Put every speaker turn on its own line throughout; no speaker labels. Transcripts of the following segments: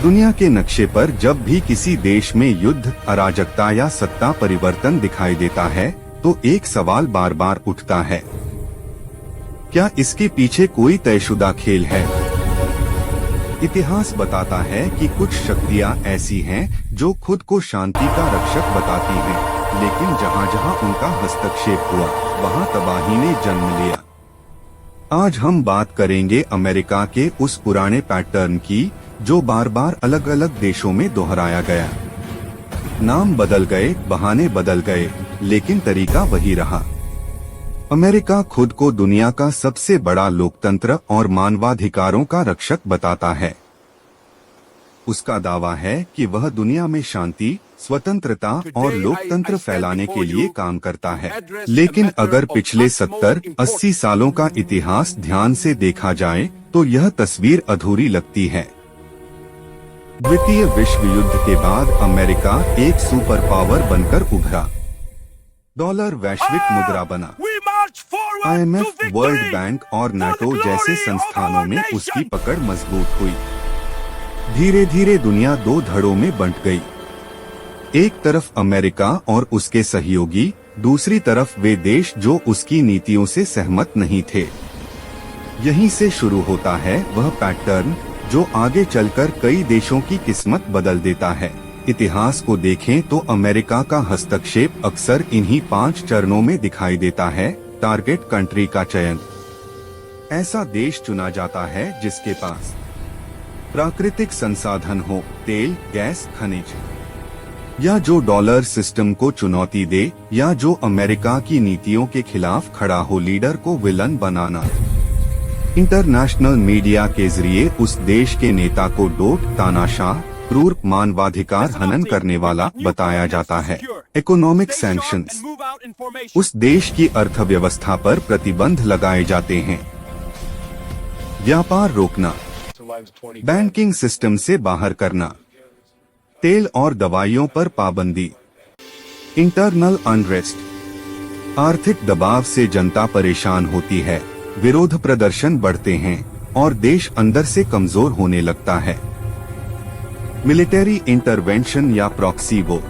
दुनिया के नक्शे पर जब भी किसी देश में युद्ध, अराजकता या सत्ता परिवर्तन दिखाई देता है तो एक सवाल बार बार उठता है, क्या इसके पीछे कोई तयशुदा खेल है? इतिहास बताता है कि कुछ शक्तियां ऐसी हैं जो खुद को शांति का रक्षक बताती हैं, लेकिन जहां जहां उनका हस्तक्षेप हुआ वहां तबाही ने जन्म लिया। आज हम बात करेंगे अमेरिका के उस पुराने पैटर्न की जो बार बार अलग अलग देशों में दोहराया गया। नाम बदल गए, बहाने बदल गए, लेकिन तरीका वही रहा। अमेरिका खुद को दुनिया का सबसे बड़ा लोकतंत्र और मानवाधिकारों का रक्षक बताता है। उसका दावा है कि वह दुनिया में शांति, स्वतंत्रता और लोकतंत्र फैलाने के लिए काम करता है। लेकिन अगर पिछले 70-80 सालों का इतिहास ध्यान से देखा जाए तो यह तस्वीर अधूरी लगती है। द्वितीय विश्व युद्ध के बाद अमेरिका एक सुपर पावर बनकर उभरा। डॉलर वैश्विक मुद्रा बना। IMF, वर्ल्ड बैंक और नाटो जैसे संस्थानों में उसकी पकड़ मजबूत हुई। धीरे धीरे दुनिया दो धड़ों में बंट गई। एक तरफ अमेरिका और उसके सहयोगी, दूसरी तरफ वे देश जो उसकी नीतियों से सहमत नहीं थे। यहीं से शुरू होता है वह पैटर्न जो आगे चलकर कई देशों की किस्मत बदल देता है। इतिहास को देखें तो अमेरिका का हस्तक्षेप अक्सर इन्हीं 5 चरणों में दिखाई देता है। टारगेट कंट्री का चयन। ऐसा देश चुना जाता है जिसके पास प्राकृतिक संसाधन हो, तेल, गैस, खनिज, या जो डॉलर सिस्टम को चुनौती दे, या जो अमेरिका की नीतियों के खिलाफ खड़ा हो। लीडर को विलन बनाना। इंटरनेशनल मीडिया के जरिए उस देश के नेता को डोट, तानाशाह, क्रूर, मानवाधिकार हनन करने वाला बताया जाता है। Economic sanctions. उस देश की अर्थव्यवस्था पर प्रतिबंध लगाए जाते हैं। व्यापार रोकना, बैंकिंग सिस्टम से बाहर करना, तेल और दवाइयों पर पाबंदी। इंटरनल अनरेस्ट, आर्थिक दबाव से जनता परेशान होती है, विरोध प्रदर्शन बढ़ते हैं और देश अंदर से कमजोर होने लगता है। मिलिट्री इंटरवेंशन या प्रॉक्सी वॉर,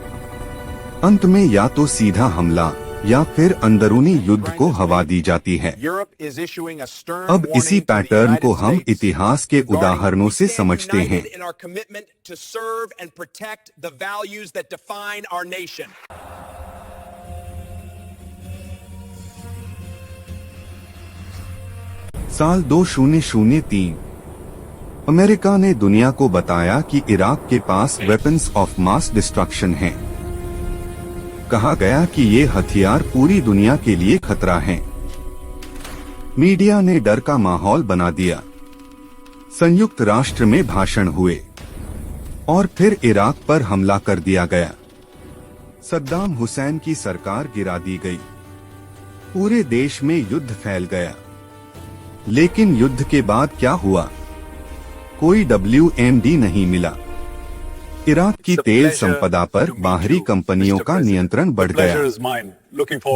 अंत में या तो सीधा हमला या फिर अंदरूनी युद्ध को हवा दी जाती है। अब इसी पैटर्न को हम इतिहास के उदाहरणों से समझते हैं। साल 2003 अमेरिका ने दुनिया को बताया कि इराक के पास वेपन्स ऑफ मास डिस्ट्रक्शन हैं। कहा गया कि ये हथियार पूरी दुनिया के लिए खतरा हैं। मीडिया ने डर का माहौल बना दिया। संयुक्त राष्ट्र में भाषण हुए और फिर इराक पर हमला कर दिया गया। सद्दाम हुसैन की सरकार गिरा दी गई। पूरे देश में युद्ध फैल गया। लेकिन युद्ध के बाद क्या हुआ? कोई WMD नहीं मिला। इराक की तेल संपदा पर बाहरी कंपनियों का नियंत्रण बढ़ गया।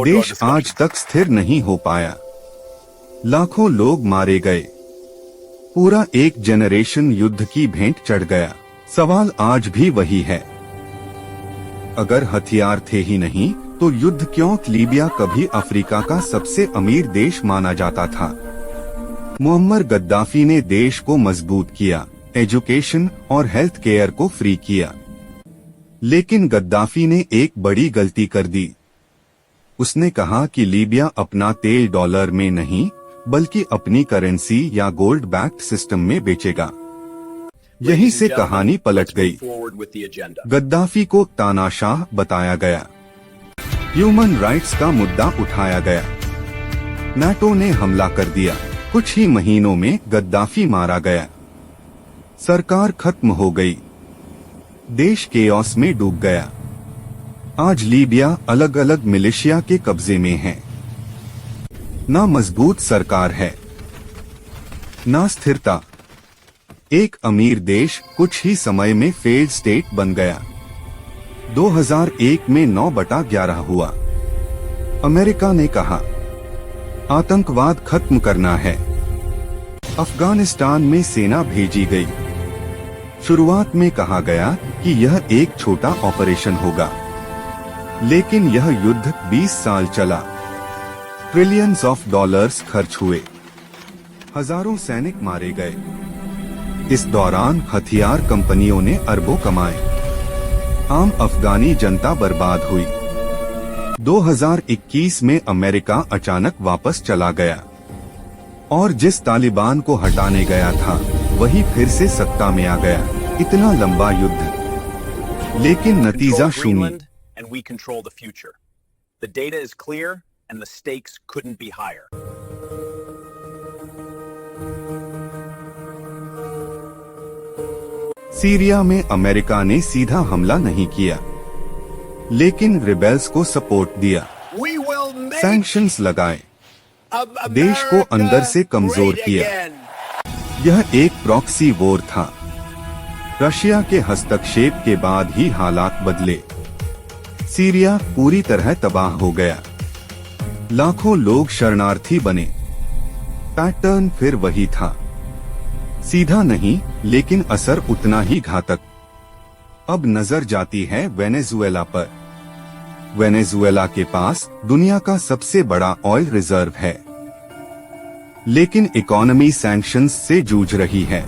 देश आज तक स्थिर नहीं हो पाया। लाखों लोग मारे गए। पूरा एक जनरेशन युद्ध की भेंट चढ़ गया। सवाल आज भी वही है, अगर हथियार थे ही नहीं तो युद्ध क्यों? लीबिया कभी अफ्रीका का सबसे अमीर देश माना जाता था। मुअम्मर गद्दाफी ने देश को मजबूत किया, एजुकेशन और हेल्थ केयर को फ्री किया। लेकिन गद्दाफी ने एक बड़ी गलती कर दी। उसने कहा कि लीबिया अपना तेल डॉलर में नहीं बल्कि अपनी करेंसी या गोल्ड बैक्ड सिस्टम में बेचेगा। यहीं से कहानी पलट गई। गद्दाफी को तानाशाह बताया गया। ह्यूमन राइट्स का मुद्दा उठाया गया। नाटो ने हमला कर दिया। कुछ ही महीनों में गद्दाफी मारा गया। सरकार खत्म हो गई। देश केओस में डूब गया। आज लीबिया अलग अलग मिलिशिया के कब्जे में है। ना मजबूत सरकार है, ना स्थिरता। एक अमीर देश कुछ ही समय में फेल्ड स्टेट बन गया। 2001 में 9/11 हुआ। अमेरिका ने कहा आतंकवाद खत्म करना है। अफगानिस्तान में सेना भेजी गई। शुरुआत में कहा गया कि यह एक छोटा ऑपरेशन होगा, लेकिन यह युद्ध 20 साल चला। ट्रिलियंस ऑफ डॉलर्स खर्च हुए, हजारों सैनिक मारे गए। इस दौरान हथियार कंपनियों ने अरबों कमाए, आम अफगानी जनता बर्बाद हुई। 2021 में अमेरिका अचानक वापस चला गया और जिस तालिबान को हटाने गया था वही फिर से सत्ता में आ गया। इतना लंबा युद्ध, लेकिन नतीजा शून्य।
And we control the future. The data is clear and the stakes couldn't be higher.
Syria में अमेरिका ने सीधा हमला नहीं किया, लेकिन रिबेल्स को सपोर्ट दिया, सैंक्शंस लगाए, देश को अंदर से कमजोर किया। यह एक प्रॉक्सी वॉर था। रशिया के हस्तक्षेप के बाद ही हालात बदले। सीरिया पूरी तरह तबाह हो गया, लाखों लोग शरणार्थी बने। पैटर्न फिर वही था, सीधा नहीं लेकिन असर उतना ही घातक। अब नजर जाती है वेनेजुएला पर। वेनेजुएला के पास दुनिया का सबसे बड़ा ऑयल रिजर्व है, लेकिन इकोनॉमी सैंक्शंस से जूझ रही है।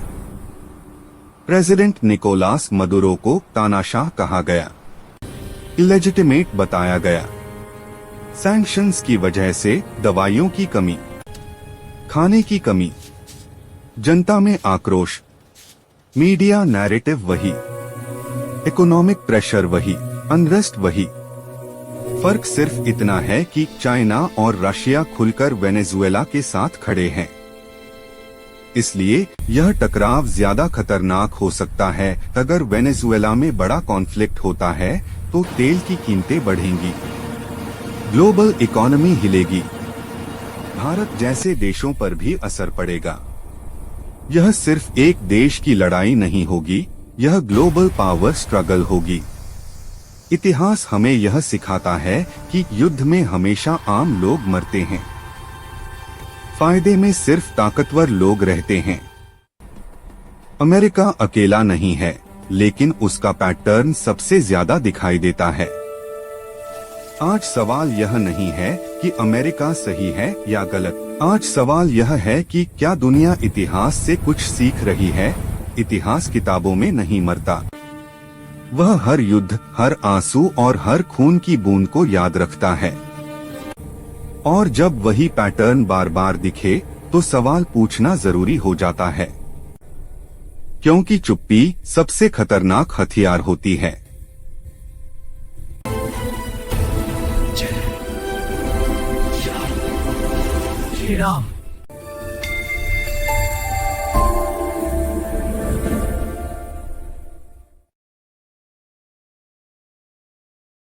प्रेसिडेंट निकोलास मदुरो को तानाशाह कहा गया, इलेजिटिमेट बताया गया। सैंक्शंस की वजह से दवाइयों की कमी, खाने की कमी, जनता में आक्रोश, मीडिया नैरेटिव वही, इकोनॉमिक प्रेशर वही, अनरेस्ट वही। फर्क सिर्फ इतना है कि चाइना और रशिया खुलकर वेनेजुएला के साथ खड़े हैं। इसलिए यह टकराव ज्यादा खतरनाक हो सकता है। अगर वेनेजुएला में बड़ा कॉन्फ्लिक्ट होता है तो तेल की कीमतें बढ़ेंगी, ग्लोबल इकोनॉमी हिलेगी, भारत जैसे देशों पर भी असर पड़ेगा। यह सिर्फ एक देश की लड़ाई नहीं होगी, यह ग्लोबल पावर स्ट्रगल होगी। इतिहास हमें यह सिखाता है कि युद्ध में हमेशा आम लोग मरते हैं, फायदे में सिर्फ ताकतवर लोग रहते हैं। अमेरिका अकेला नहीं है, लेकिन उसका पैटर्न सबसे ज्यादा दिखाई देता है। आज सवाल यह नहीं है कि अमेरिका सही है या गलत। आज सवाल यह है कि क्या दुनिया इतिहास से कुछ सीख रही है। इतिहास किताबों में नहीं मरता, वह हर युद्ध, हर आंसू और हर खून की बूंद को याद रखता है। और जब वही पैटर्न बार बार दिखे तो सवाल पूछना जरूरी हो जाता है, क्योंकि चुप्पी सबसे खतरनाक हथियार होती है।
श्री राम।